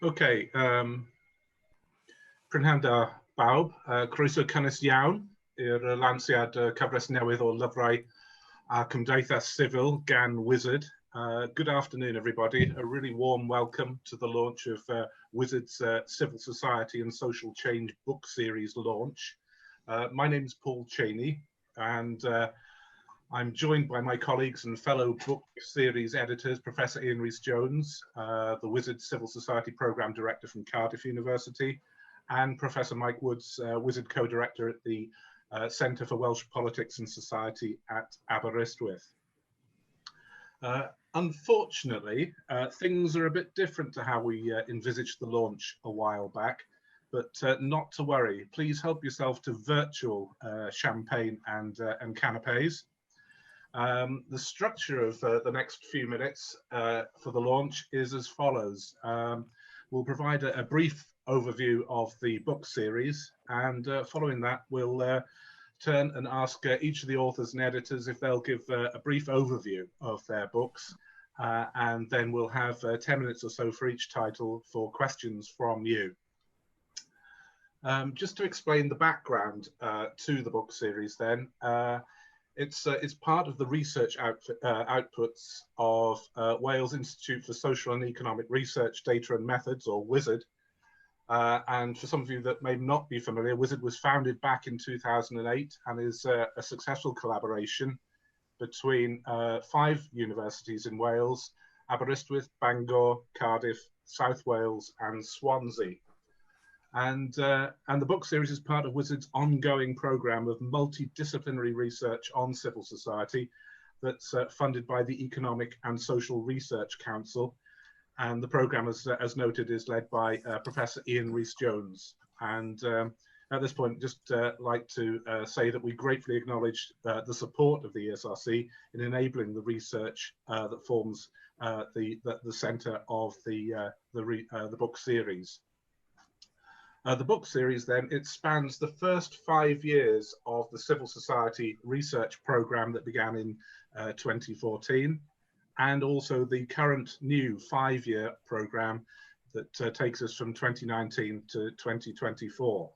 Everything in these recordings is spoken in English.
Okay, Prynhawn da bawb, croeso cynnes iawn i'r lansiad cyfres newydd o lyfrau a Cymdeithas Civil gan Wizard. Good afternoon, everybody. A really warm welcome to the launch of Wizard's Civil Society and Social Change book series launch. My name is Paul Cheney, and I'm joined by my colleagues and fellow book series editors, Professor Ian Rhys-Jones, the Wizard Civil Society Programme Director from Cardiff University, and Professor Mike Woods, Wizard Co-Director at the Centre for Welsh Politics and Society at Aberystwyth. Unfortunately, things are a bit different to how we envisaged the launch a while back, but not to worry. Please help yourself to virtual champagne and canapes. The structure of the next few minutes for the launch is as follows. We'll provide a brief overview of the book series, and following that we'll turn and ask each of the authors and editors if they'll give a brief overview of their books, and then we'll have 10 minutes or so for each title for questions from you. Just to explain the background to the book series then, it's part of the research outputs of Wales Institute for Social and Economic Research, Data and Methods, or WIZARD. And for some of you that may not be familiar, WIZARD was founded back in 2008 and is a successful collaboration between 5 universities in Wales: Aberystwyth, Bangor, Cardiff, South Wales and Swansea. And the book series is part of WIZARD's ongoing programme of multidisciplinary research on civil society that's funded by the Economic and Social Research Council. And the programme, as noted, is led by Professor Ian Rhys-Jones. And at this point, just like to say that we gratefully acknowledge the support of the ESRC in enabling the research that forms the centre of the book series. The book series then, it spans the first 5 years of the Civil Society research programme that began in 2014, and also the current new 5-year programme that takes us from 2019 to 2024.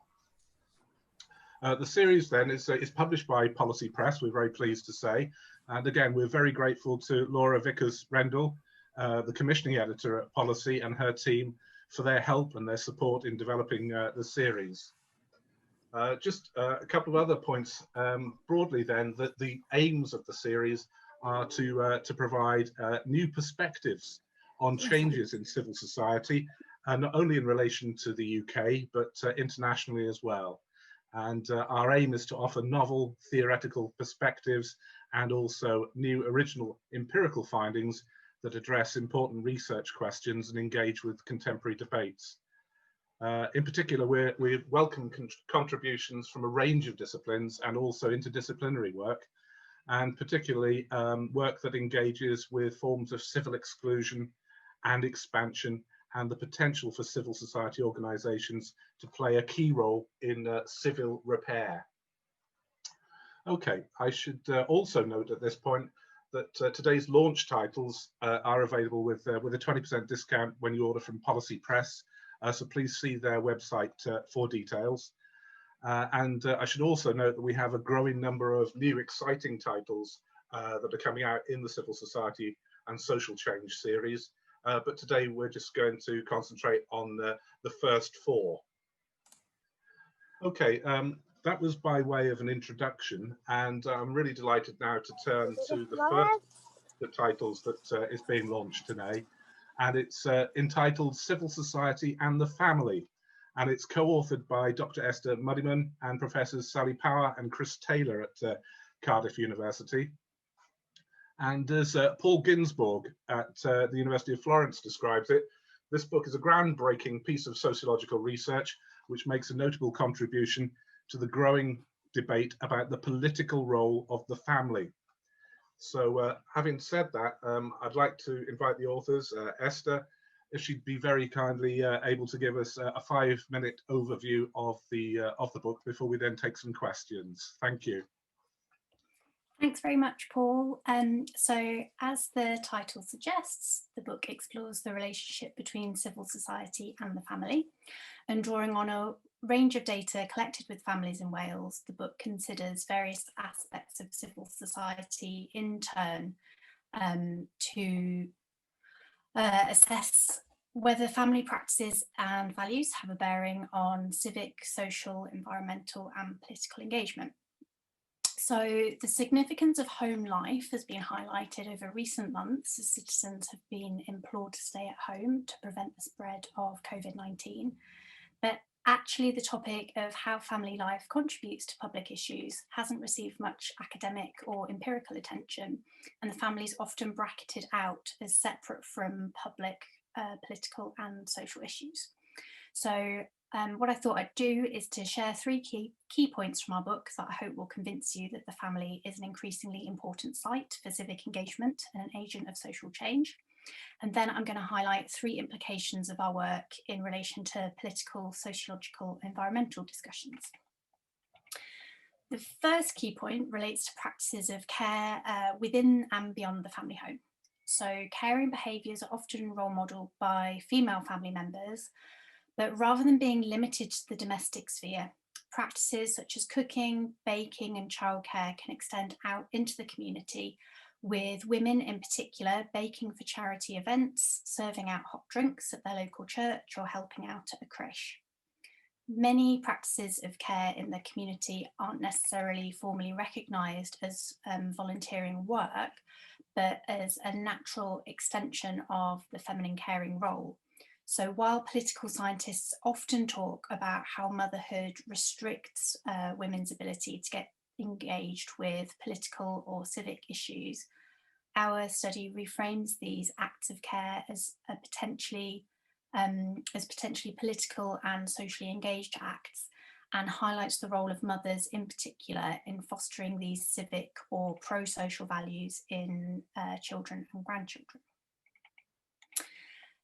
The series then is published by Policy Press, we're very pleased to say. And again, we're very grateful to Laura Vickers-Rendell, the commissioning editor at Policy, and her team for their help and their support in developing the series. Just a couple of other points broadly then, that the aims of the series are to provide new perspectives on changes in civil society, and not only in relation to the UK, but internationally as well. And our aim is to offer novel theoretical perspectives and also new original empirical findings that address important research questions and engage with contemporary debates. In particular, we welcome contributions from a range of disciplines and also interdisciplinary work, and particularly work that engages with forms of civil exclusion and expansion, and the potential for civil society organisations to play a key role in civil repair. Okay, I should also note at this point that today's launch titles are available with a 20% discount when you order from Policy Press, so please see their website for details. And I should also note that we have a growing number of new exciting titles that are coming out in the Civil Society and Social Change series, but today we're just going to concentrate on the first 4. Okay. That was by way of an introduction, and I'm really delighted now to turn to the first of the titles that is being launched today, and it's entitled Civil Society and the Family, and it's co-authored by Dr. Esther Muddyman and Professors Sally Power and Chris Taylor at Cardiff University. And as Paul Ginsborg at the University of Florence describes it, this book is a groundbreaking piece of sociological research which makes a notable contribution to the growing debate about the political role of the family. So having said that, I'd like to invite the authors, Esther, if she'd be very kindly able to give us a 5-minute overview of the book before we then take some questions. Thank you. Thanks very much, Paul. So as the title suggests, the book explores the relationship between civil society and the family, and drawing on a range of data collected with families in Wales, the book considers various aspects of civil society in turn to assess whether family practices and values have a bearing on civic, social, environmental and political engagement. So the significance of home life has been highlighted over recent months as citizens have been implored to stay at home to prevent the spread of COVID-19. But actually the topic of how family life contributes to public issues hasn't received much academic or empirical attention, and the family is often bracketed out as separate from public, political and social issues. So what I thought I'd do is to share three key points from our book that I hope will convince you that the family is an increasingly important site for civic engagement and an agent of social change. And then I'm going to highlight three implications of our work in relation to political, sociological, environmental discussions. The first key point relates to practices of care within and beyond the family home. So caring behaviours are often role modelled by female family members, but rather than being limited to the domestic sphere, practices such as cooking, baking and childcare can extend out into the community, with women in particular baking for charity events, serving out hot drinks at their local church or helping out at a creche. Many practices of care in the community aren't necessarily formally recognised as volunteering work, but as a natural extension of the feminine caring role. So while political scientists often talk about how motherhood restricts women's ability to get engaged with political or civic issues, our study reframes these acts of care as potentially political and socially engaged acts, and highlights the role of mothers in particular in fostering these civic or pro-social values in children and grandchildren.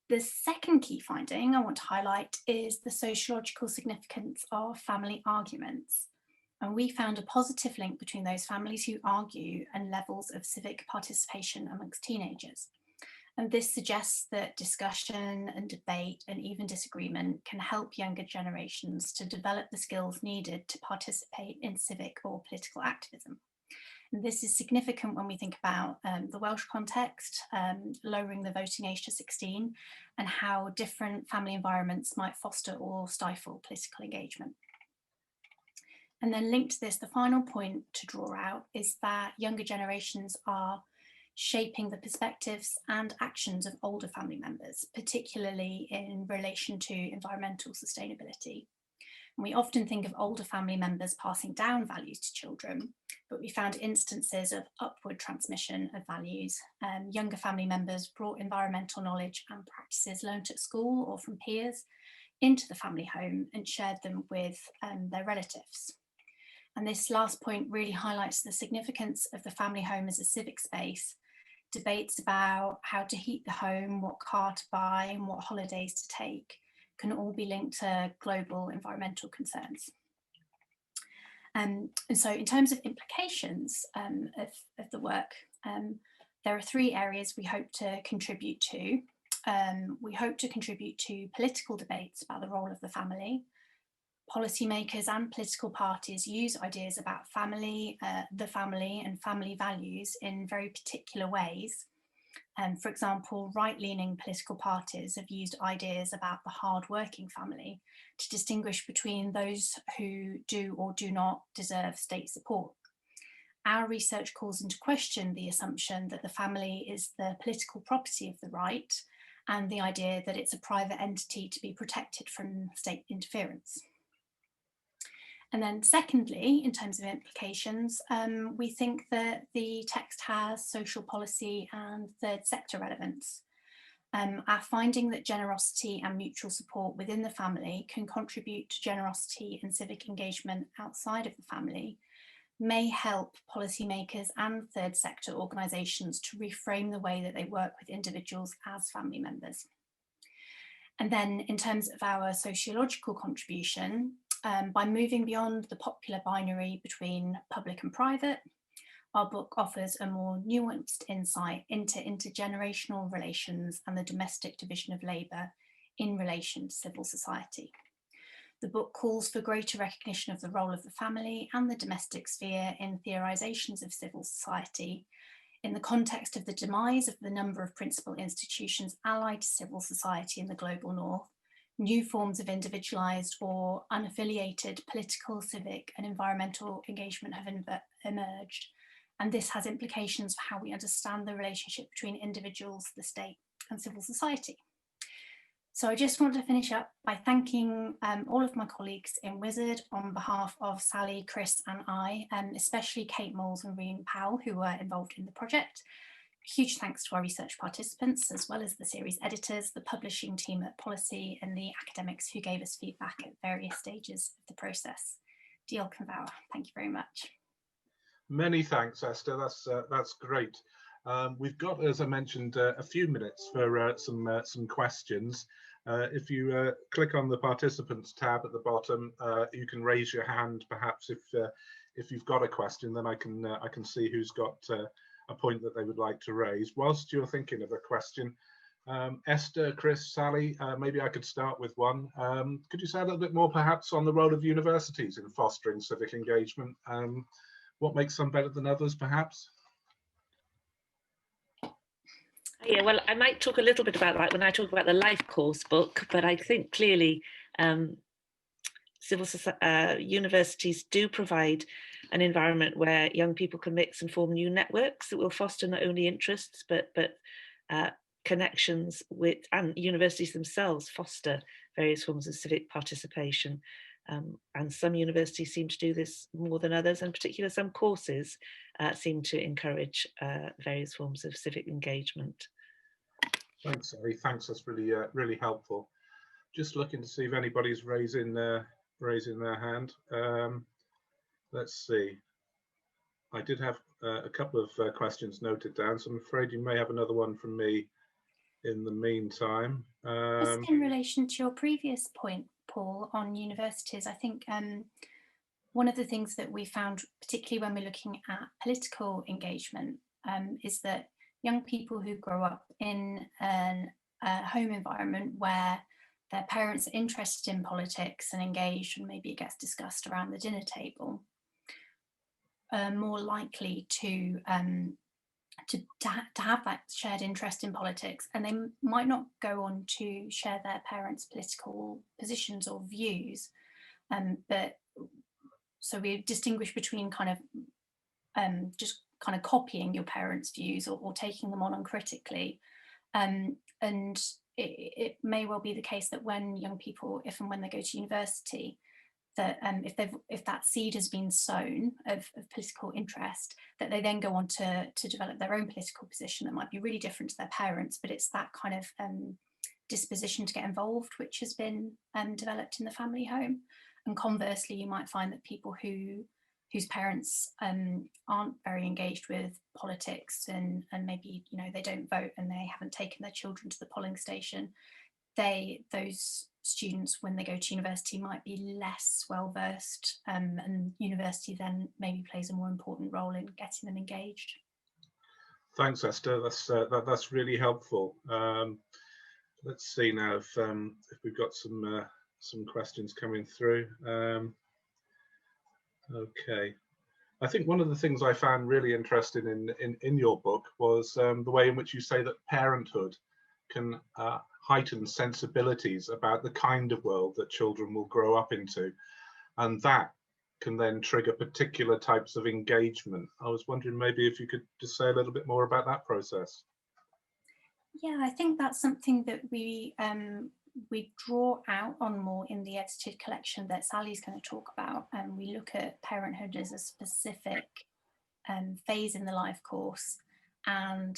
The second key finding I want to highlight is the sociological significance of family arguments. And we found a positive link between those families who argue and levels of civic participation amongst teenagers. And this suggests that discussion and debate and even disagreement can help younger generations to develop the skills needed to participate in civic or political activism. And this is significant when we think about the Welsh context, lowering the voting age to 16, and how different family environments might foster or stifle political engagement. And then linked to this, the final point to draw out is that younger generations are shaping the perspectives and actions of older family members, particularly in relation to environmental sustainability. And we often think of older family members passing down values to children, but we found instances of upward transmission of values. Younger family members brought environmental knowledge and practices learnt at school or from peers into the family home and shared them with their relatives. And this last point really highlights the significance of the family home as a civic space. Debates about how to heat the home, what car to buy and what holidays to take can all be linked to global environmental concerns. And so in terms of implications of the work, there are three areas we hope to contribute to. We hope to contribute to political debates about the role of the family. Policymakers and political parties use ideas about family, the family and family values in very particular ways. For example, right-leaning political parties have used ideas about the hard-working family to distinguish between those who do or do not deserve state support. Our research calls into question the assumption that the family is the political property of the right and the idea that it's a private entity to be protected from state interference. And then secondly, in terms of implications, we think that the text has social policy and third sector relevance. Our finding that generosity and mutual support within the family can contribute to generosity and civic engagement outside of the family may help policymakers and third sector organisations to reframe the way that they work with individuals as family members. And then in terms of our sociological contribution, by moving beyond the popular binary between public and private, our book offers a more nuanced insight into intergenerational relations and the domestic division of labour in relation to civil society. The book calls for greater recognition of the role of the family and the domestic sphere in theorisations of civil society in the context of the demise of the number of principal institutions allied to civil society in the global north. New forms of individualised or unaffiliated political, civic and environmental engagement have emerged, and this has implications for how we understand the relationship between individuals, the state and civil society. So I just want to finish up by thanking all of my colleagues in Wizard on behalf of Sally, Chris and I, especially Kate Moles and Reen Powell, who were involved in the project. Huge thanks to our research participants, as well as the series editors, the publishing team at Policy and the academics who gave us feedback at various stages of the process. Diolch yn fawr. Thank you very much. Many thanks, Esther. That's great. We've got, as I mentioned, a few minutes for some questions. If you click on the participants tab at the bottom, you can raise your hand. Perhaps if you've got a question, then I can see who's got a point that they would like to raise. Whilst you're thinking of a question, Esther, Chris, Sally, maybe I could start with one. Could you say a little bit more perhaps on the role of universities in fostering civic engagement? What makes some better than others, perhaps? Yeah, well, I might talk a little bit about that when I talk about the life course book, but I think clearly universities do provide an environment where young people can mix and form new networks that will foster not only interests, but connections with, and universities themselves foster various forms of civic participation. And some universities seem to do this more than others, and in particular some courses seem to encourage various forms of civic engagement. Thanks, Sally. Thanks, that's really helpful. Just looking to see if anybody's raising their hand. Let's see. I did have a couple of questions noted down, so I'm afraid you may have another one from me in the meantime. Just in relation to your previous point, Paul, on universities, I think one of the things that we found, particularly when we're looking at political engagement, is that young people who grow up in a home environment where their parents are interested in politics and engaged, and maybe it gets discussed around the dinner table, are more likely to have that shared interest in politics, and they might not go on to share their parents' political positions or views. But so we distinguish between kind of just kind of copying your parents' views or taking them on uncritically. And it may well be the case that when young people, if and when they go to university, that if that seed has been sown of political interest, that they then go on to develop their own political position that might be really different to their parents, but it's that kind of disposition to get involved which has been developed in the family home. And conversely, you might find that people whose parents aren't very engaged with politics and maybe, you know, they don't vote and they haven't taken their children to the polling station, those students, when they go to university, might be less well versed, and university then maybe plays a more important role in getting them engaged. Thanks, Esther. That's really helpful. Let's see now if we've got some questions coming through. Okay, I think one of the things I found really interesting in your book was the way in which you say that parenthood can heighten sensibilities about the kind of world that children will grow up into, and that can then trigger particular types of engagement. I was wondering maybe if you could just say a little bit more about that process. Yeah, I think that's something that we draw out on more in the edited collection that Sally's going to talk about, and we look at parenthood as a specific phase in the life course, and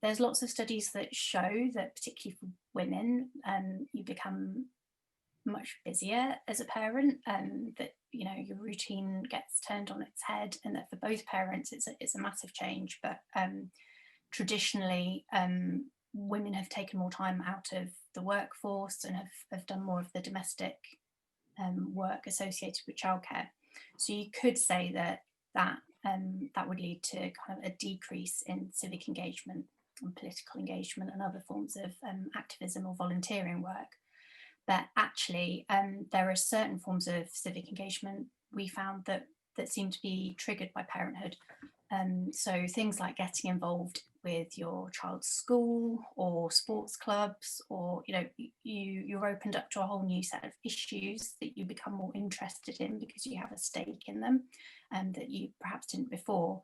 there's lots of studies that show that particularly for women, you become much busier as a parent, that, you know, your routine gets turned on its head, and that for both parents it's a massive change. But traditionally, women have taken more time out of the workforce and have done more of the domestic work associated with childcare. So you could say that that that would lead to kind of a decrease in civic engagement and political engagement and other forms of activism or volunteering work. But actually, there are certain forms of civic engagement we found that seem to be triggered by parenthood. So things like getting involved with your child's school or sports clubs, or you're opened up to a whole new set of issues that you become more interested in because you have a stake in them, that you perhaps didn't before.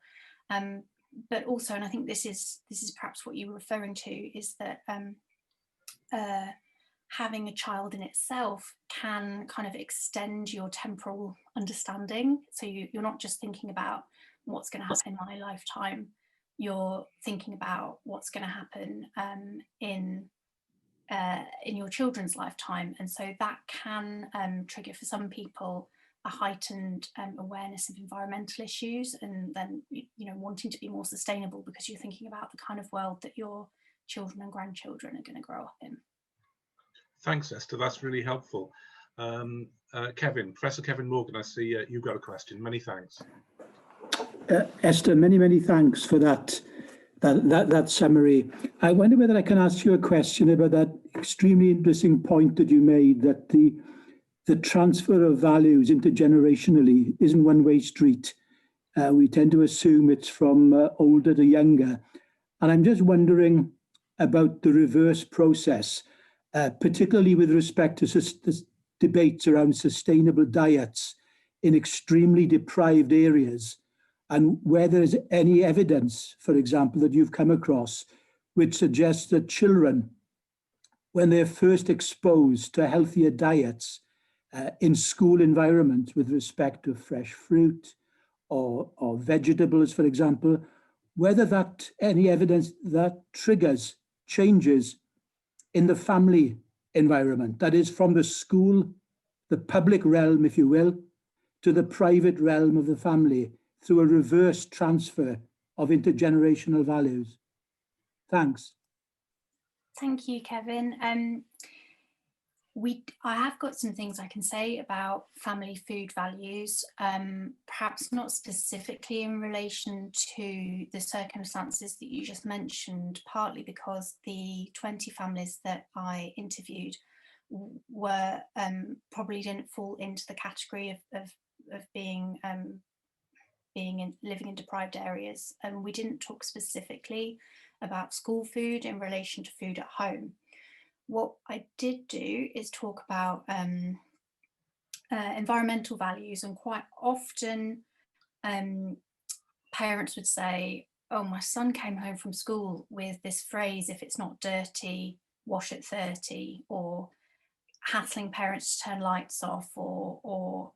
But also, and I think this is perhaps what you were referring to, is that having a child in itself can kind of extend your temporal understanding. So you're not just thinking about what's going to happen in my lifetime, you're thinking about what's going to happen in your children's lifetime. And so that can trigger for some people a heightened awareness of environmental issues, and then wanting to be more sustainable because you're thinking about the kind of world that your children and grandchildren are going to grow up in. Thanks, Esther. That's really helpful. Kevin, Professor Kevin Morgan, I see you've got a question. Many thanks. Esther, many thanks for that summary. I wonder whether I can ask you a question about that extremely interesting point that you made, that the transfer of values intergenerationally isn't one-way street. We tend to assume it's from older to younger. And I'm just wondering about the reverse process, particularly with respect to debates around sustainable diets in extremely deprived areas, and whether there's any evidence, for example, that you've come across which suggests that children, when they're first exposed to healthier diets in school environments with respect to fresh fruit or vegetables, for example, whether that any evidence that triggers changes in the family environment, that is, from the school, the public realm, if you will, to the private realm of the family, through a reverse transfer of intergenerational values. Thanks. Thank you, Kevin. I have got some things I can say about family food values, perhaps not specifically in relation to the circumstances that you just mentioned, partly because the 20 families that I interviewed were probably didn't fall into the category of being living in deprived areas. And we didn't talk specifically about school food in relation to food at home. What I did do is talk about environmental values, and quite often parents would say, oh, my son came home from school with this phrase, if it's not dirty, wash at 30, or hassling parents to turn lights off, or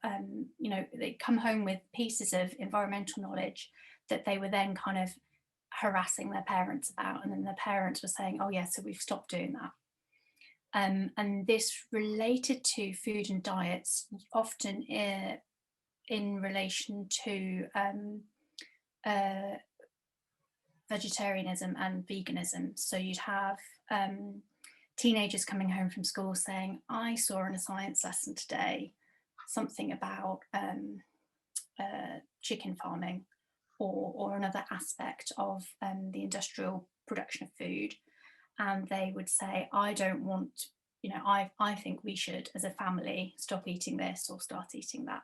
they come home with pieces of environmental knowledge that they were then kind of harassing their parents about, and then their parents were saying, oh yeah, so we've stopped doing that. And this related to food and diets, often in relation to vegetarianism and veganism. So you'd have teenagers coming home from school saying, I saw in a science lesson today something about chicken farming or another aspect of the industrial production of food. And they would say, I don't want, I think we should, as a family, stop eating this or start eating that.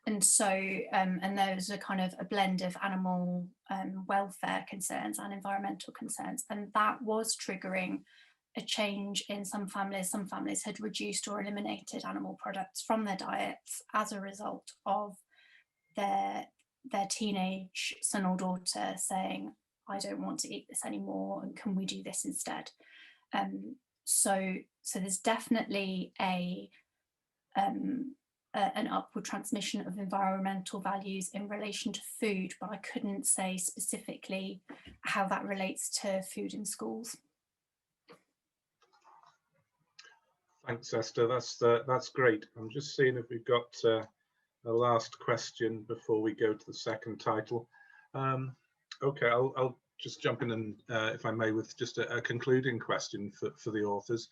And so, and there's a kind of a blend of animal welfare concerns and environmental concerns. And that was triggering a change in some families. Some families had reduced or eliminated animal products from their diets as a result of their teenage son or daughter saying, I don't want to eat this anymore, and can we do this instead? So there's definitely an upward transmission of environmental values in relation to food, but I couldn't say specifically how that relates to food in schools. Thanks, Esther. That's great. I'm just seeing if we've got a last question before we go to the second title. Okay, I'll just jump in and, if I may, with just a concluding question for the authors.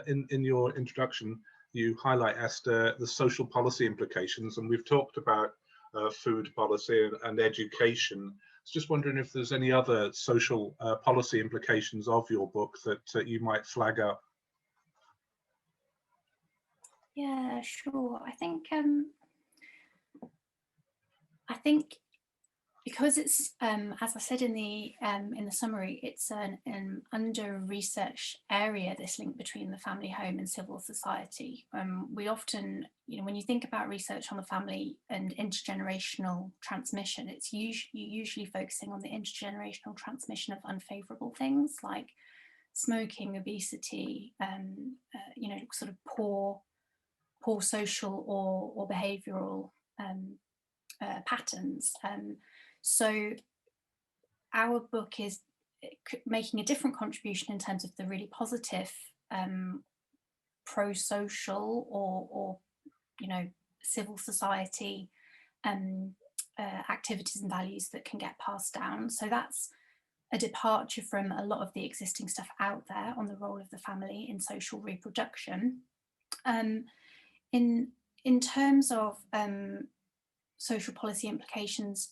In your introduction, you highlight, Esther, the social policy implications, and we've talked about food policy and education. I was just wondering if there's any other social policy implications of your book that you might flag up. Yeah, sure. I think because it's, as I said in the summary, it's an under-researched area, this link between the family home and civil society. We often, when you think about research on the family and intergenerational transmission, it's usually focusing on the intergenerational transmission of unfavourable things like smoking, obesity, sort of poor social or behavioural patterns. So our book is making a different contribution in terms of the really positive pro-social or civil society activities and values that can get passed down. So that's a departure from a lot of the existing stuff out there on the role of the family in social reproduction. In terms of social policy implications,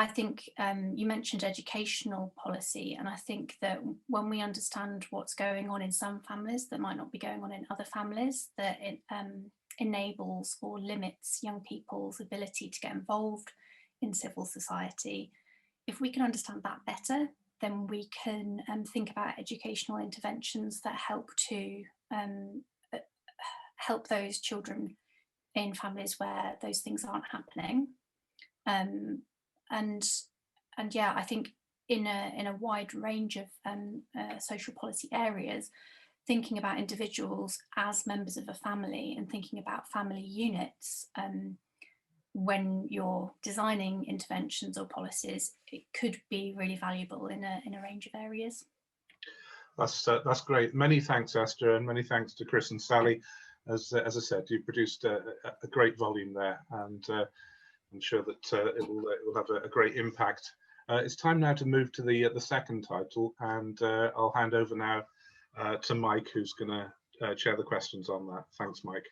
I think you mentioned educational policy, and I think that when we understand what's going on in some families that might not be going on in other families, that it enables or limits young people's ability to get involved in civil society. If we can understand that better, then we can think about educational interventions that help to help those children in families where those things aren't happening. And yeah, I think in a wide range of social policy areas, thinking about individuals as members of a family and thinking about family units when you're designing interventions or policies, it could be really valuable in a range of areas. That's great. Many thanks, Esther, and many thanks to Chris and Sally. As I said, you produced a great volume there, and I'm sure that it will have a great impact. It's time now to move to the second title, and I'll hand over now to Mike, who's going to chair the questions on that. Thanks, Mike.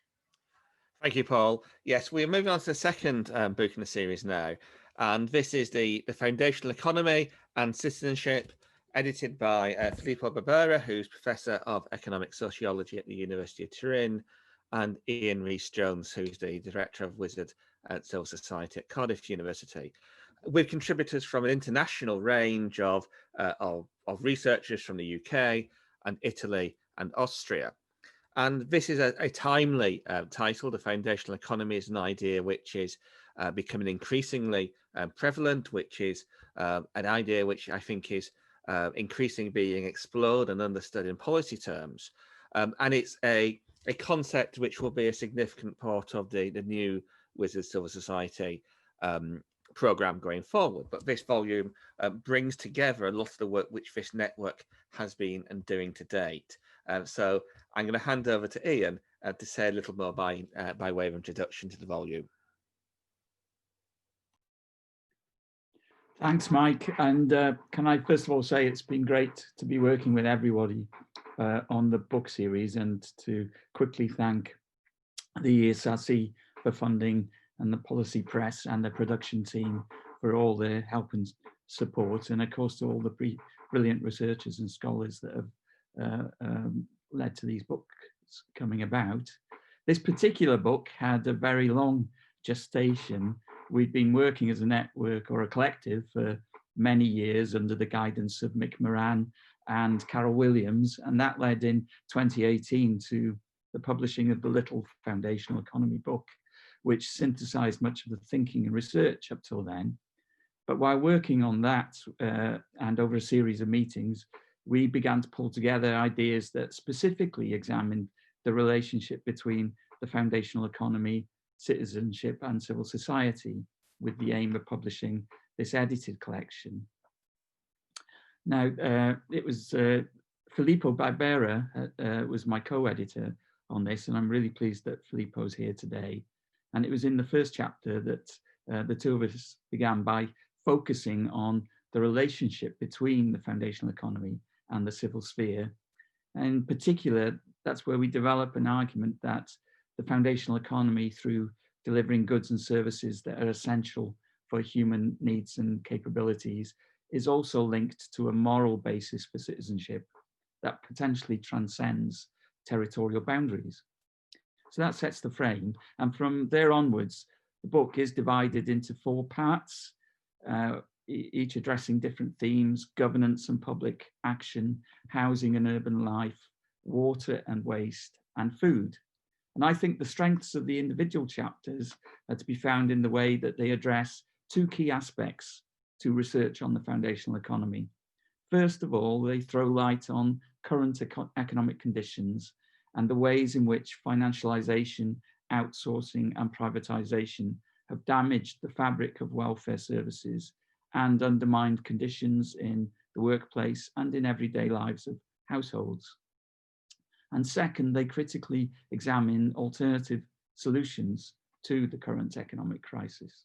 Thank you, Paul. Yes, we're moving on to the second book in the series now, and this is the Foundational Economy and Citizenship, edited by Filippo Barbera, who's Professor of Economic Sociology at the University of Turin, and Ian Rhys-Jones, who's the Director of Wizard at Civil Society at Cardiff University, with contributors from an international range of researchers from the UK and Italy and Austria. And this is a timely title. The foundational economy is an idea which is becoming increasingly prevalent, which is an idea which I think is increasingly being explored and understood in policy terms. And it's a concept which will be a significant part of the new Wizard Civil Society program going forward. But this volume brings together a lot of the work which this network has been and doing to date. So I'm going to hand over to Ian to say a little more by way of introduction to the volume. Thanks, Mike. And can I first of all say it's been great to be working with everybody on the book series, and to quickly thank the ESRC for funding, and the policy press and the production team for all their help and support, and of course to all the brilliant researchers and scholars that have led to these books coming about. This particular book had a very long gestation. We'd been working as a network or a collective for many years under the guidance of Mick Moran and Carol Williams, and that led in 2018 to the publishing of the Little Foundational Economy book, which synthesized much of the thinking and research up till then. But while working on that and over a series of meetings, we began to pull together ideas that specifically examined the relationship between the foundational economy, citizenship, and civil society, with the aim of publishing this edited collection. Now, it was Filippo Barbera was my co-editor on this, and I'm really pleased that Filippo's here today. And it was in the first chapter that the two of us began by focusing on the relationship between the foundational economy and the civil sphere. And in particular, that's where we develop an argument that the foundational economy, through delivering goods and services that are essential for human needs and capabilities, is also linked to a moral basis for citizenship that potentially transcends territorial boundaries. So that sets the frame. And from there onwards, the book is divided into 4 parts, each addressing different themes: governance and public action, housing and urban life, water and waste, and food. And I think the strengths of the individual chapters are to be found in the way that they address 2 key aspects to research on the foundational economy. First of all, they throw light on current economic conditions and the ways in which financialization, outsourcing, and privatization have damaged the fabric of welfare services and undermined conditions in the workplace and in everyday lives of households. And second, they critically examine alternative solutions to the current economic crisis.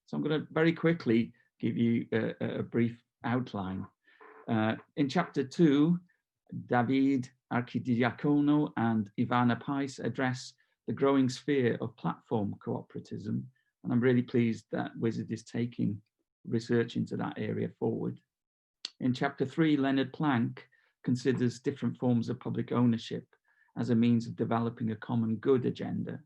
So I'm going to very quickly give you a brief outline. In chapter 2, David Archidiacono and Ivana Pais address the growing sphere of platform cooperativism, and I'm really pleased that Wizard is taking research into that area forward. In chapter 3, Leonard Planck considers different forms of public ownership as a means of developing a common good agenda.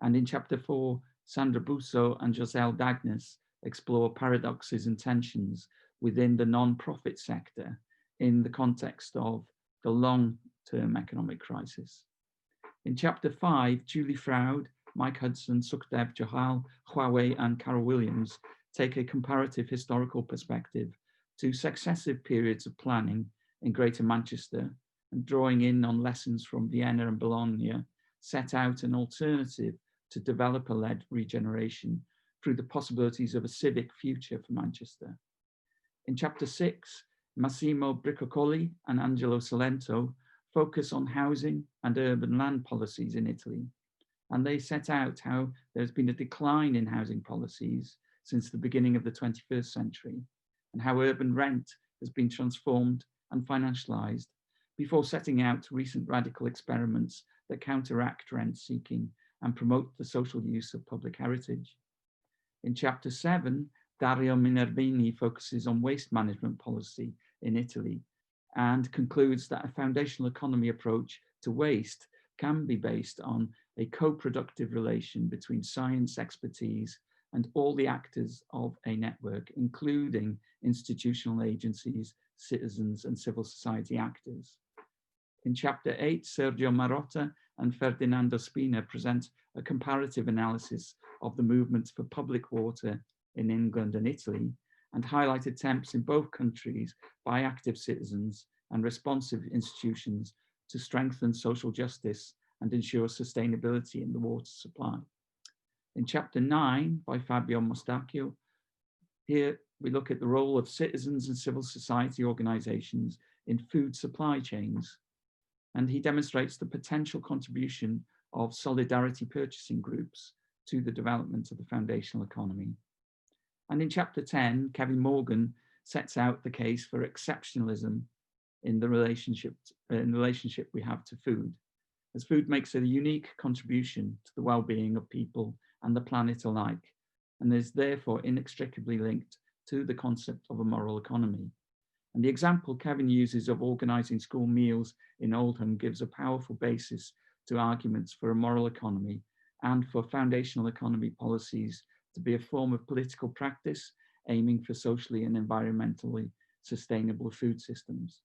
And in chapter 4, Sandra Busso and Joselle Dagnes explore paradoxes and tensions within the non-profit sector in the context of the long-term economic crisis. In chapter 5, Julie Froud, Mike Hudson, Sukhdev Johal, Huawei, and Carol Williams take a comparative historical perspective to successive periods of planning in Greater Manchester, and drawing in on lessons from Vienna and Bologna, set out an alternative to developer-led regeneration through the possibilities of a civic future for Manchester. In chapter 6, Massimo Briccocoli and Angelo Salento focus on housing and urban land policies in Italy, and they set out how there's been a decline in housing policies since the beginning of the 21st century, and how urban rent has been transformed and financialized, before setting out recent radical experiments that counteract rent seeking and promote the social use of public heritage. In chapter 7, Dario Minervini focuses on waste management policy in Italy and concludes that a foundational economy approach to waste can be based on a co-productive relation between science, expertise, and all the actors of a network, including institutional agencies, citizens, and civil society actors. In chapter 8, Sergio Marotta and Ferdinando Spina present a comparative analysis of the movements for public water in England and Italy, and highlight attempts in both countries by active citizens and responsive institutions to strengthen social justice and ensure sustainability in the water supply. In chapter 9, by Fabio Mostacchio, here we look at the role of citizens and civil society organizations in food supply chains, and he demonstrates the potential contribution of solidarity purchasing groups to the development of the foundational economy. And in chapter 10, Kevin Morgan sets out the case for exceptionalism in the relationship we have to food, as food makes a unique contribution to the well-being of people and the planet alike, and is therefore inextricably linked to the concept of a moral economy. And the example Kevin uses of organizing school meals in Oldham gives a powerful basis to arguments for a moral economy and for foundational economy policies to be a form of political practice aiming for socially and environmentally sustainable food systems.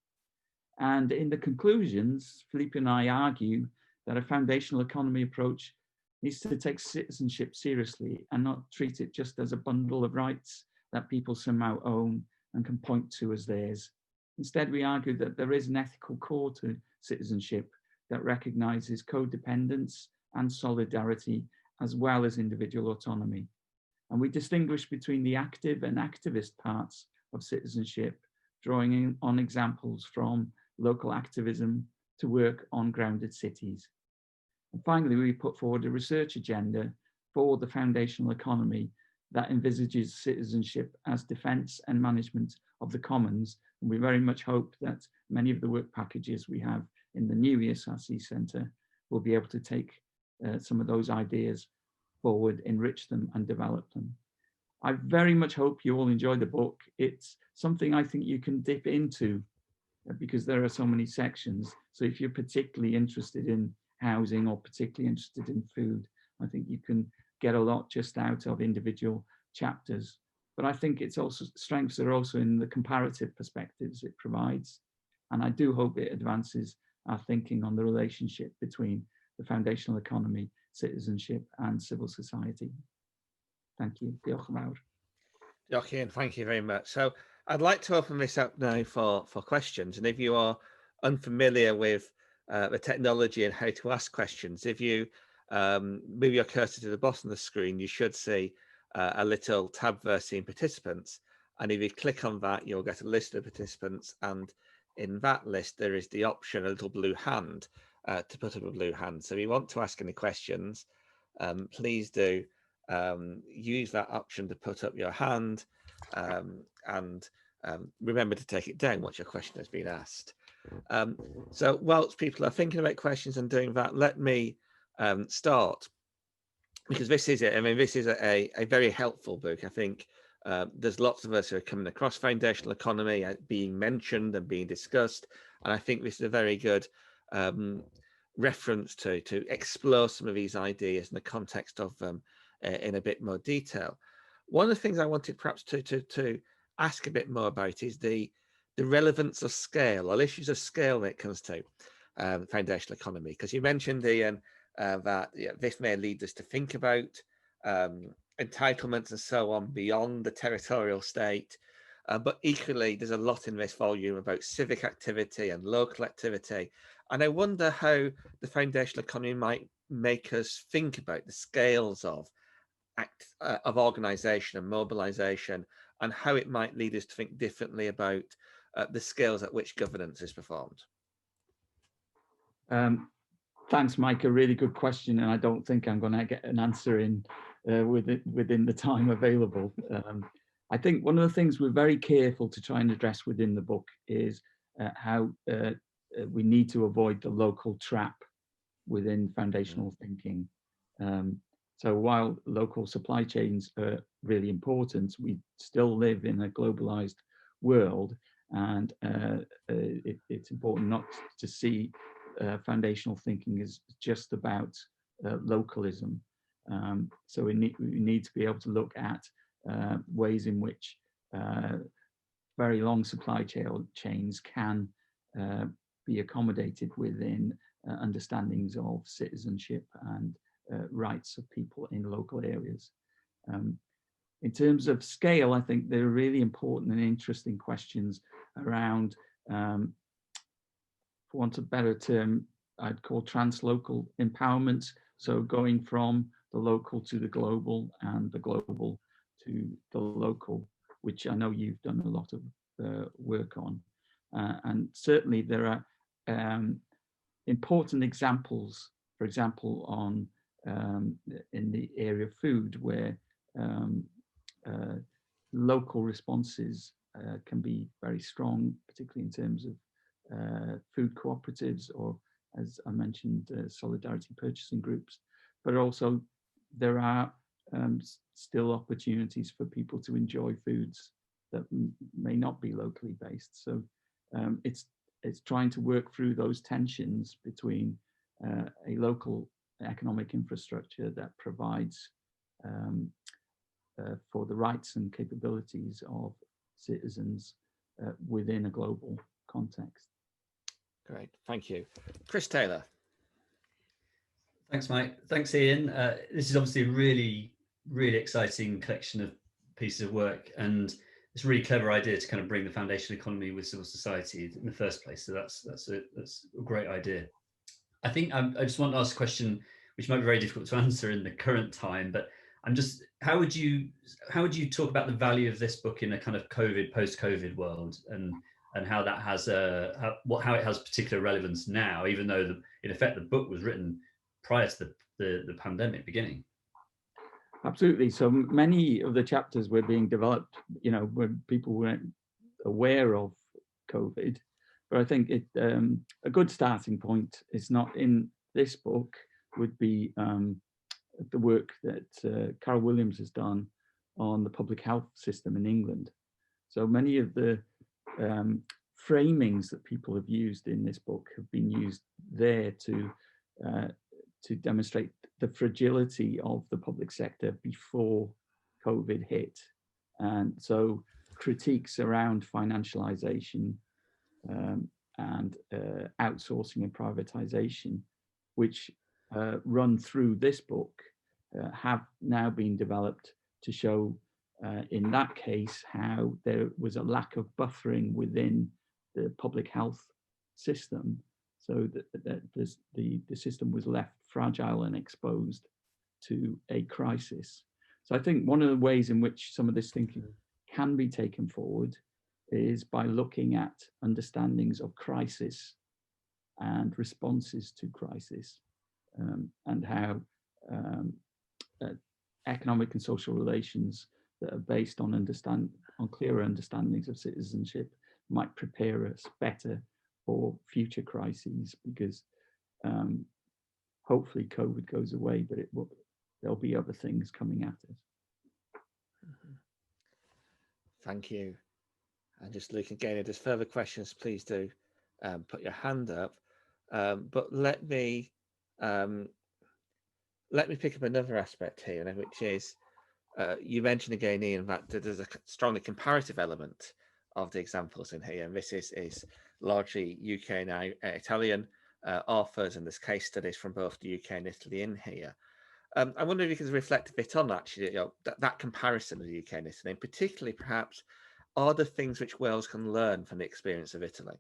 And in the conclusions, Philippe and I argue that a foundational economy approach needs to take citizenship seriously and not treat it just as a bundle of rights that people somehow own and can point to as theirs. Instead, we argue that there is an ethical core to citizenship that recognizes codependence and solidarity, as well as individual autonomy. And we distinguish between the active and activist parts of citizenship, drawing on examples from local activism to work on grounded cities. And finally, we put forward a research agenda for the foundational economy that envisages citizenship as defence and management of the commons. And we very much hope that many of the work packages we have in the new ESRC Centre will be able to take some of those ideas forward, enrich them and develop them. I very much hope you all enjoy the book. It's something I think you can dip into because there are so many sections. So if you're particularly interested in housing or particularly interested in food, I think you can get a lot just out of individual chapters. But I think it's also strengths are also in the comparative perspectives it provides. And I do hope it advances our thinking on the relationship between the foundational economy, citizenship and civil society. Thank you. Diolch yn fawr. Joachim, thank you very much. So I'd like to open this up now for questions. And if you are unfamiliar with the technology and how to ask questions, if you move your cursor to the bottom of the screen, you should see a little tab there saying participants. And if you click on that, you'll get a list of participants. And in that list, there is the option, a little blue hand, to put up a blue hand. So if you want to ask any questions, please do use that option to put up your hand, and remember to take it down once your question has been asked. So whilst people are thinking about questions and doing that, let me start, because this is it. I mean, this is a very helpful book. I think there's lots of us who are coming across foundational economy being mentioned and being discussed, and I think this is a very good reference to explore some of these ideas in the context of them in a bit more detail. One of the things I wanted perhaps to ask a bit more about is the relevance of scale, or issues of scale when it comes to foundational economy, because you mentioned, Ian, that this may lead us to think about entitlements and so on beyond the territorial state, but equally there's a lot in this volume about civic activity and local activity, and I wonder how the foundational economy might make us think about the scales of organisation and mobilisation, and how it might lead us to think differently about the scales at which governance is performed. Thanks, Mike. A really good question, and I don't think I'm going to get an answer in within the time available. I think one of the things we're very careful to try and address within the book is how we need to avoid the local trap within foundational thinking. So while local supply chains are really important, we still live in a globalized world, and it's important not to see foundational thinking as just about localism. So we need to be able to look at ways in which very long supply chains can be accommodated within understandings of citizenship and rights of people in local areas. In terms of scale, I think there are really important and interesting questions around, for want of a better term, I'd call translocal empowerment. So going from the local to the global and the global to the local, which I know you've done a lot of work on. And certainly there are important examples, for example, on in the area of food, where local responses can be very strong, particularly in terms of food cooperatives, or, as I mentioned, solidarity purchasing groups. But also there are still opportunities for people to enjoy foods that may not be locally based. So it's trying to work through those tensions between a local economic infrastructure that provides for the rights and capabilities of citizens within a global context. Great, thank you. Chris Taylor. Thanks, Mike. Thanks, Ian. This is obviously a really, really exciting collection of pieces of work, and it's a really clever idea to kind of bring the foundational economy with civil society in the first place. So that's a great idea. I think I just want to ask a question which might be very difficult to answer in the current time, but how would you talk about the value of this book in a kind of post-COVID world, and how that has how it has particular relevance now, even though in effect the book was written prior to the pandemic beginning? Absolutely. So many of the chapters were being developed, when people weren't aware of COVID. But I think a good starting point is not in this book, would be the work that Carol Williams has done on the public health system in England. So many of the framings that people have used in this book have been used there to demonstrate the fragility of the public sector before COVID hit. And so critiques around financialization and outsourcing and privatization, which run through this book, have now been developed to show in that case how there was a lack of buffering within the public health system, so that the system was left fragile and exposed to a crisis. So I think one of the ways in which some of this thinking can be taken forward is by looking at understandings of crisis and responses to crisis, and how economic and social relations that are based on clearer understandings of citizenship might prepare us better for future crises, because hopefully COVID goes away, but there'll be other things coming at us. Thank you. And just looking again, if there's further questions, please do put your hand up. But let me pick up another aspect here, which is you mentioned again, Ian, that there's a strongly comparative element of the examples in here, and this is largely UK and Italian authors, and there's case studies from both the UK and Italy in here. I wonder if you could reflect a bit on actually, that comparison of the UK and Italy, and particularly perhaps are there things which Wales can learn from the experience of Italy?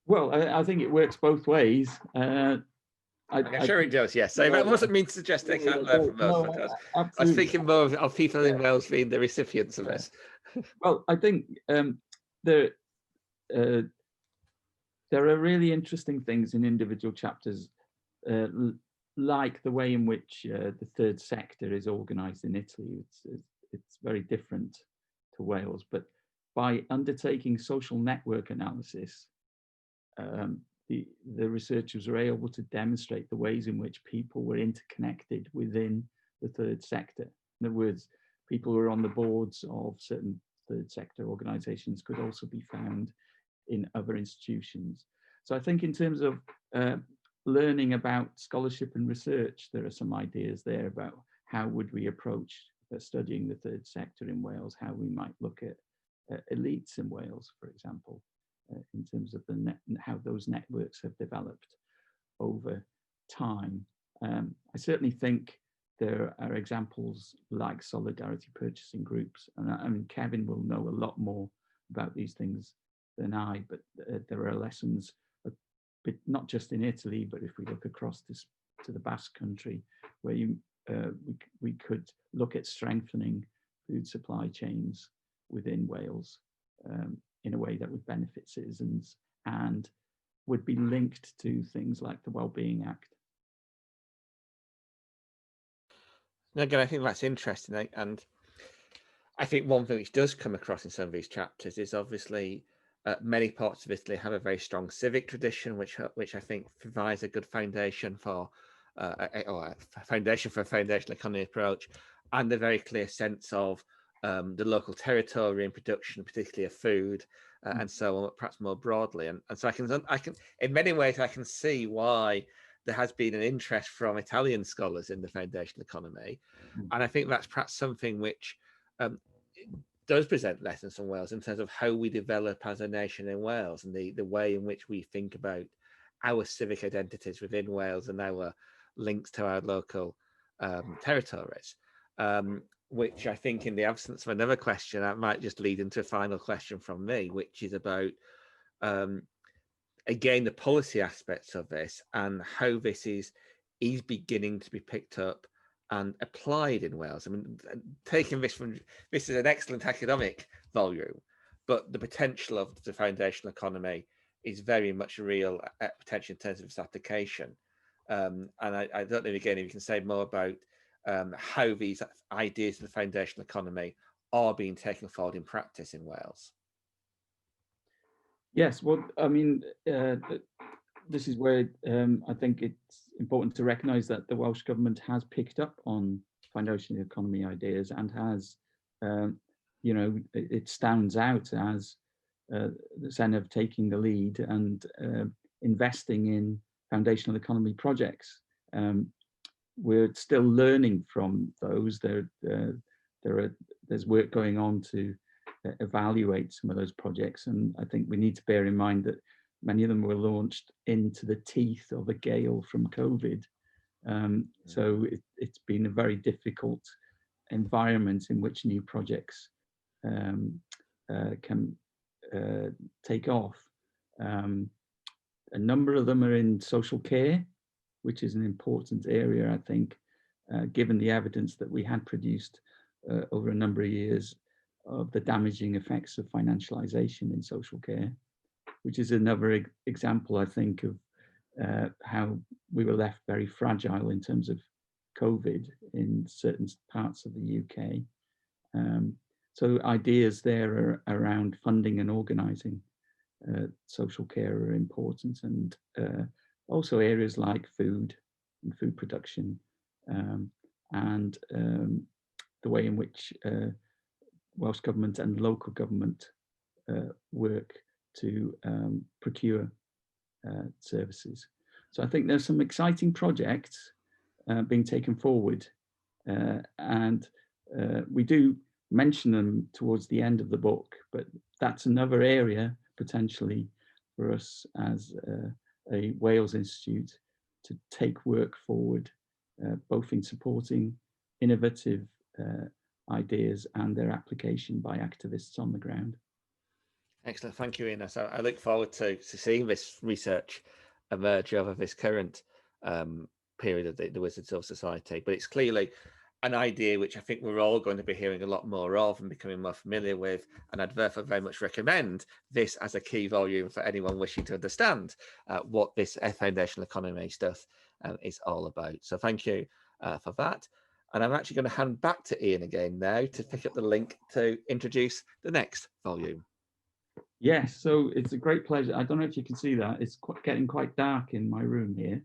Well, I think it works both ways. I'm sure it does, yes. So I wasn't mean to suggest they can't learn from us. No, I was thinking more of people in Wales being the recipients of this. Well, I think there are really interesting things in individual chapters, like the way in which the third sector is organised in Italy. It's very different to Wales, but by undertaking social network analysis, the researchers were able to demonstrate the ways in which people were interconnected within the third sector. In other words, people who are on the boards of certain third sector organisations could also be found in other institutions. So I think in terms of learning about scholarship and research, there are some ideas there about how would we approach studying the third sector in Wales, how we might look at elites in Wales, for example, in terms of how those networks have developed over time. I certainly think there are examples like solidarity purchasing groups, and I mean Kevin will know a lot more about these things than I, but there are lessons, not just in Italy, but if we look across to the Basque Country, where we could look at strengthening food supply chains within Wales in a way that would benefit citizens and would be linked to things like the Wellbeing Act. Again, I think that's interesting, and I think one thing which does come across in some of these chapters is obviously many parts of Italy have a very strong civic tradition, which I think provides a good foundation for a foundational economy approach, and a very clear sense of the local territory and production, particularly of food, and so on, perhaps more broadly. And so I can, in many ways, I can see why there has been an interest from Italian scholars in the foundational economy, and I think that's perhaps something which does present lessons from Wales in terms of how we develop as a nation in Wales, and the way in which we think about our civic identities within Wales and our links to our local territories, which I think, in the absence of another question, that might just lead into a final question from me, which is about again the policy aspects of this and how this is beginning to be picked up and applied in Wales. I mean, taking this is an excellent academic volume, but the potential of the foundational economy is very much a real potential in terms of its application. And I don't know, again, if you can say more about how these ideas of the foundational economy are being taken forward in practice in Wales. Yes, well, I mean, this is where I think it's important to recognise that the Welsh Government has picked up on foundational economy ideas and has, you know, it stands out as the Senedd taking the lead and investing in foundational economy projects. We're still learning from those. There's work going on to evaluate some of those projects, and I think we need to bear in mind that many of them were launched into the teeth of a gale from COVID. So it's been a very difficult environment in which new projects can take off. A number of them are in social care, which is an important area, I think, given the evidence that we had produced over a number of years of the damaging effects of financialization in social care, which is another example, I think, of how we were left very fragile in terms of COVID in certain parts of the UK. So ideas there are around funding and organising social care are important, and also areas like food and food production, and the way in which Welsh Government and local government work to procure services. So I think there's some exciting projects being taken forward, and we do mention them towards the end of the book, but that's another area potentially for us as a Wales Institute to take work forward, both in supporting innovative ideas and their application by activists on the ground. Excellent, thank you, Ian. So I look forward to seeing this research emerge over this current period of the Wizards of Society. But it's clearly an idea which I think we're all going to be hearing a lot more of and becoming more familiar with, and I'd therefore very much recommend this as a key volume for anyone wishing to understand what this foundational economy stuff is all about. So thank you for that. And I'm actually going to hand back to Ian again now to pick up the link to introduce the next volume. Yes, so it's a great pleasure. I don't know if you can see that. It's getting quite dark in my room here,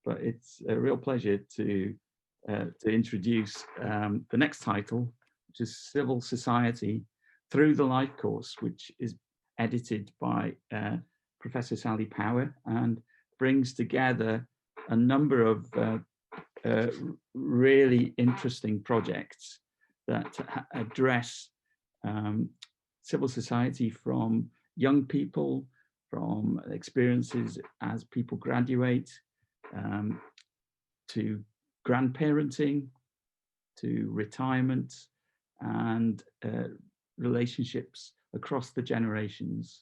but it's a real pleasure to introduce the next title, which is Civil Society Through the Life course, which is edited by Professor Sally Power and brings together a number of really interesting projects that address civil society from young people, from experiences as people graduate, to grandparenting, to retirement, and relationships across the generations.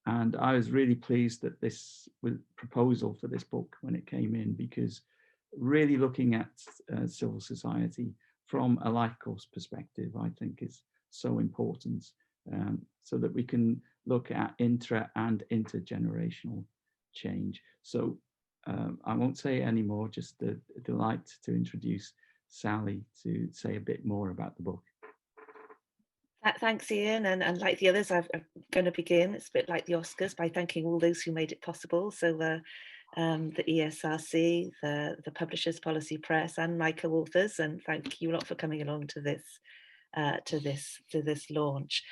And I was really pleased that this proposal for this book when it came in, because really looking at civil society from a life course perspective, I think is so important, so that we can look at intra and intergenerational change. So I won't say any more, just a delight to introduce Sally to say a bit more about the book. Thanks, Ian, and like the others, I'm going to begin, it's a bit like the Oscars, by thanking all those who made it possible. So the ESRC, the Publishers Policy Press, and my co-authors, and thank you a lot for coming along to this launch.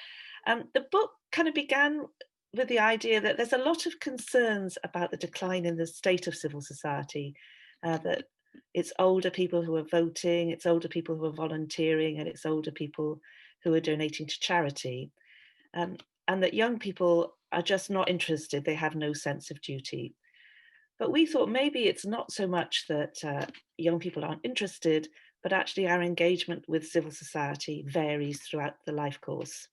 The book kind of began with the idea that there's a lot of concerns about the decline in the state of civil society, that it's older people who are voting, it's older people who are volunteering, and it's older people who are donating to charity, and that young people are just not interested, they have no sense of duty. But we thought maybe it's not so much that young people aren't interested, but actually our engagement with civil society varies throughout the life course,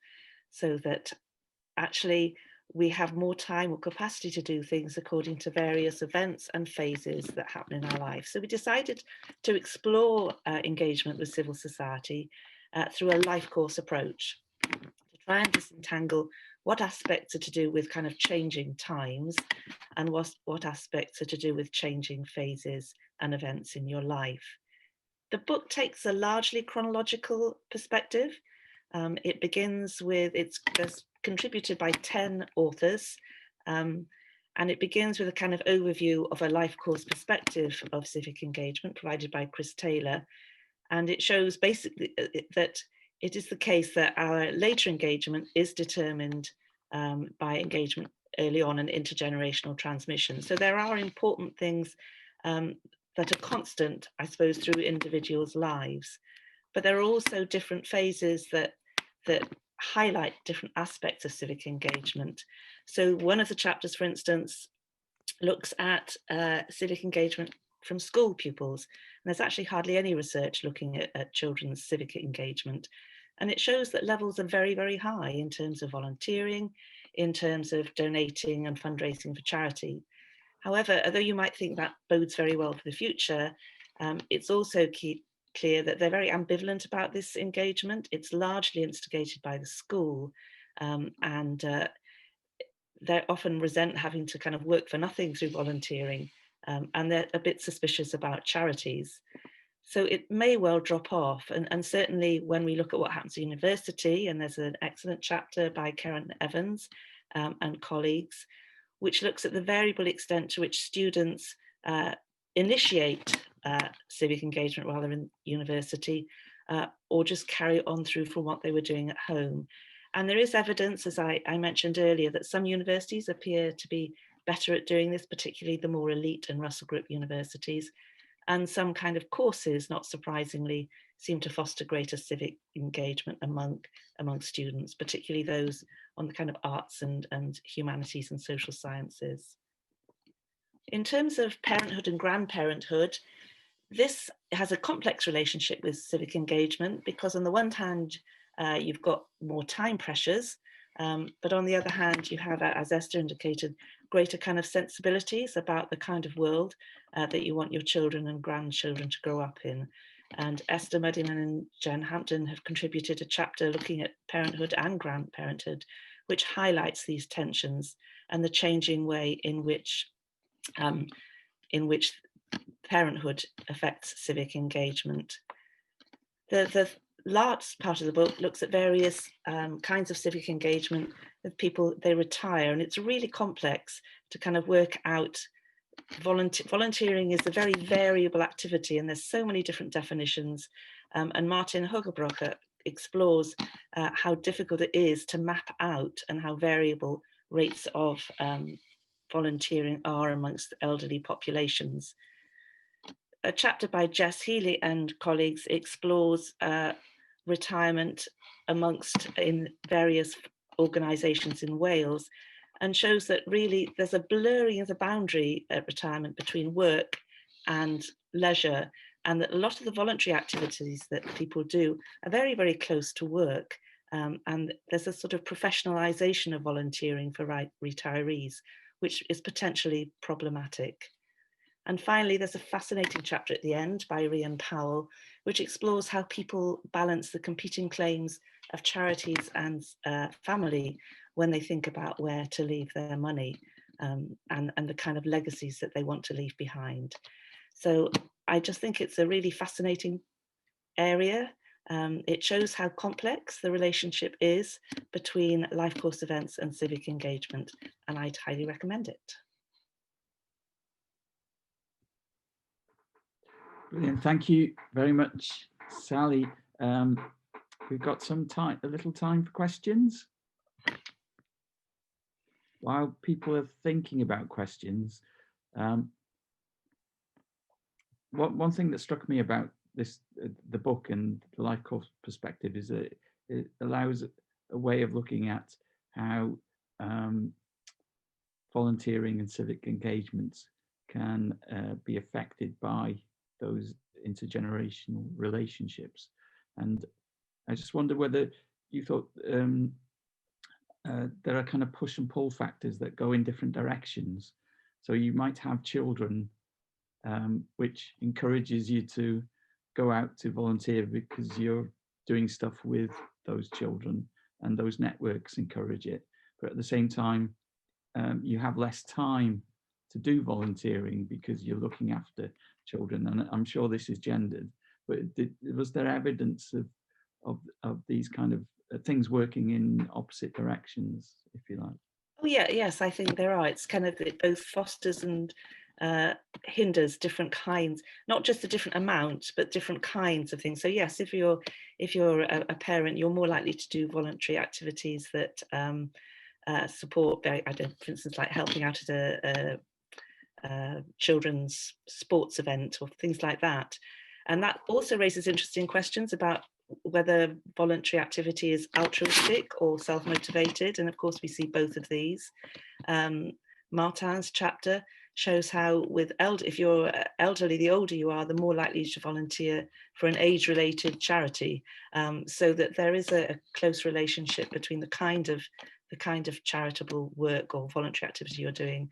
so that actually we have more time or capacity to do things according to various events and phases that happen in our life. So we decided to explore engagement with civil society through a life course approach, to try and disentangle what aspects are to do with kind of changing times and what aspects are to do with changing phases and events in your life. The book takes a largely chronological perspective. It begins with, it's contributed by 10 authors, and And it begins with a kind of overview of a life course perspective of civic engagement provided by Chris Taylor. And it shows basically that it is the case that our later engagement is determined by engagement early on and intergenerational transmission. So there are important things that are constant, I suppose, through individuals' lives. But there are also different phases that highlight different aspects of civic engagement. So one of the chapters, for instance, looks at civic engagement from school pupils. And there's actually hardly any research looking at children's civic engagement. And it shows that levels are very, very high in terms of volunteering, in terms of donating and fundraising for charity. However, although you might think that bodes very well for the future, it's also clear that they're very ambivalent about this engagement. It's largely instigated by the school, and they often resent having to kind of work for nothing through volunteering, and they're a bit suspicious about charities. So it may well drop off, and certainly when we look at what happens at university, and there's an excellent chapter by Karen Evans and colleagues, which looks at the variable extent to which students initiate civic engagement while they're in university, or just carry on through from what they were doing at home. And there is evidence, as I mentioned earlier, that some universities appear to be better at doing this, particularly the more elite and Russell Group universities. And some kind of courses, not surprisingly, seem to foster greater civic engagement among students, particularly those on the kind of arts and humanities and social sciences. In terms of parenthood and grandparenthood, this has a complex relationship with civic engagement because on the one hand, you've got more time pressures, but on the other hand, you have, as Esther indicated, greater kind of sensibilities about the kind of world that you want your children and grandchildren to grow up in. And Esther Muddiman and Jen Hampton have contributed a chapter looking at parenthood and grandparenthood, which highlights these tensions and the changing way in which parenthood affects civic engagement. The last part of the book looks at various kinds of civic engagement with people, they retire, and it's really complex to kind of work out. Volunteering is a very variable activity, and there's so many different definitions. And Martin Hogebrocker explores how difficult it is to map out and how variable rates of volunteering are amongst elderly populations. A chapter by Jess Healy and colleagues explores retirement in various organisations in Wales, and shows that really there's a blurring of the boundary at retirement between work and leisure, and that a lot of the voluntary activities that people do are very, very close to work. And there's a sort of professionalisation of volunteering for retirees, which is potentially problematic. And finally, there's a fascinating chapter at the end by Rhian Powell, which explores how people balance the competing claims of charities and family when they think about where to leave their money, and the kind of legacies that they want to leave behind. So I just think it's a really fascinating area. It shows how complex the relationship is between life course events and civic engagement, and I'd highly recommend it. Brilliant. Thank you very much, Sally. We've got a little time for questions. While people are thinking about questions, one thing that struck me about the book and the life course perspective is that it allows a way of looking at how volunteering and civic engagements can be affected by those intergenerational relationships. And I just wonder whether you thought there are kind of push and pull factors that go in different directions. So you might have children, which encourages you to go out to volunteer because you're doing stuff with those children and those networks encourage it. But at the same time, you have less time to do volunteering because you're looking after children. And I'm sure this is gendered, but was there evidence of these kind of things working in opposite directions, if you like? Oh yeah, yes, I think there are. It's kind of, it both fosters and hinders different kinds, not just the different amount, but different kinds of things. So yes, if you're a parent, you're more likely to do voluntary activities that support, I don't, for instance, like helping out at a children's sports event or things like that. And that also raises interesting questions about whether voluntary activity is altruistic or self-motivated. And of course, we see both of these. Martin's chapter shows how with if you're elderly, the older you are, the more likely to volunteer for an age-related charity. So that there is a close relationship between the kind of charitable work or voluntary activity you're doing